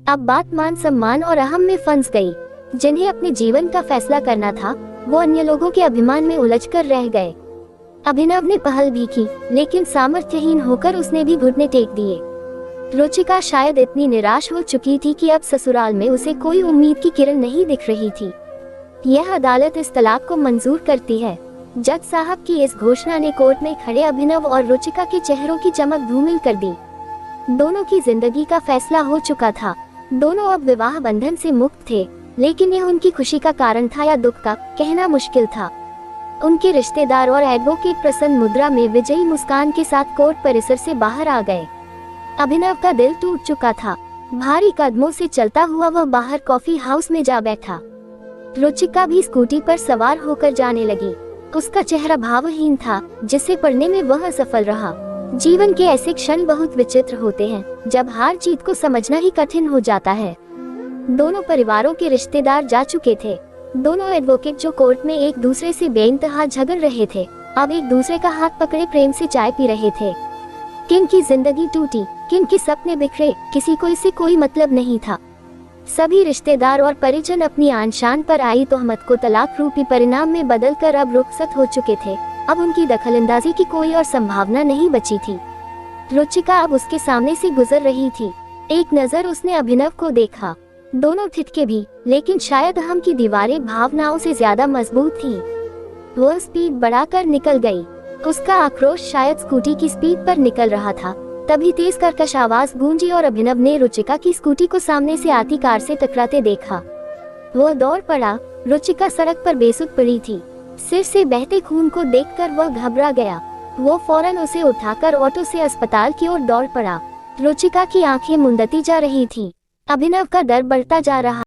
अब बात मान सम्मान और अहम में फंस गई। जिन्हें अपने जीवन का फैसला करना था, वो अन्य लोगों के अभिमान में उलझकर रह गए। अभिनव ने पहल भी की, लेकिन सामर्थ्यहीन होकर उसने भी घुटने टेक दिए। रुचिका शायद इतनी निराश हो चुकी थी कि अब ससुराल में उसे कोई उम्मीद की किरण नहीं दिख रही थी। यह अदालत इस तलाक को मंजूर करती है। जज साहब की इस घोषणा ने कोर्ट में खड़े अभिनव और रुचिका के चेहरों की चमक धूमिल कर दी। दोनों की जिंदगी का फैसला हो चुका था। दोनों अब विवाह बंधन से मुक्त थे, लेकिन यह उनकी खुशी का कारण था या दुख का, कहना मुश्किल था। उनके रिश्तेदार और एडवोकेट प्रसन्न मुद्रा में विजयी मुस्कान के साथ कोर्ट परिसर से बाहर आ गए। अभिनव का दिल टूट चुका था। भारी कदमों से चलता हुआ वह बाहर कॉफी हाउस में जा बैठा। रुचिका भी स्कूटी पर सवार होकर जाने लगी। उसका चेहरा भावहीन था, जिसे पढ़ने में वह असफल रहा। जीवन के ऐसे क्षण बहुत विचित्र होते हैं, जब हार जीत को समझना ही कठिन हो जाता है। दोनों परिवारों के रिश्तेदार जा चुके थे। दोनों एडवोकेट जो कोर्ट में एक दूसरे से बेइंतहा झगड़ रहे थे, अब एक दूसरे का हाथ पकड़े प्रेम से चाय पी रहे थे। किन की जिंदगी टूटी, किन के सपने बिखरे, किसी को इससे कोई मतलब नहीं था। सभी रिश्तेदार और परिजन अपनी आन शान पर आई तोहमत को तलाक रूपी परिणाम में बदलकर अब रुखसत हो चुके थे। अब उनकी दखलंदाजी की कोई और संभावना नहीं बची थी। रुचिका अब उसके सामने से गुजर रही थी। एक नजर उसने अभिनव को देखा। दोनों ठिठके भी, लेकिन शायद हम की दीवारें भावनाओं से ज्यादा मजबूत थीं। वह स्पीड बढ़ाकर निकल गई। उसका आक्रोश शायद स्कूटी की स्पीड पर निकल रहा था। तभी तेज कर्कश आवाज गूंजी और अभिनव ने रुचिका की स्कूटी को सामने से आती कार से टकराते देखा। वह दौड़ पड़ा। रुचिका सड़क पर बेसुध पड़ी थी। सिर से बहते खून को देखकर वह घबरा गया। वो फौरन उसे उठाकर ऑटो से अस्पताल की ओर दौड़ पड़ा। रुचिका की आंखें मुंदती जा रही थीं। अभिनव का डर बढ़ता जा रहा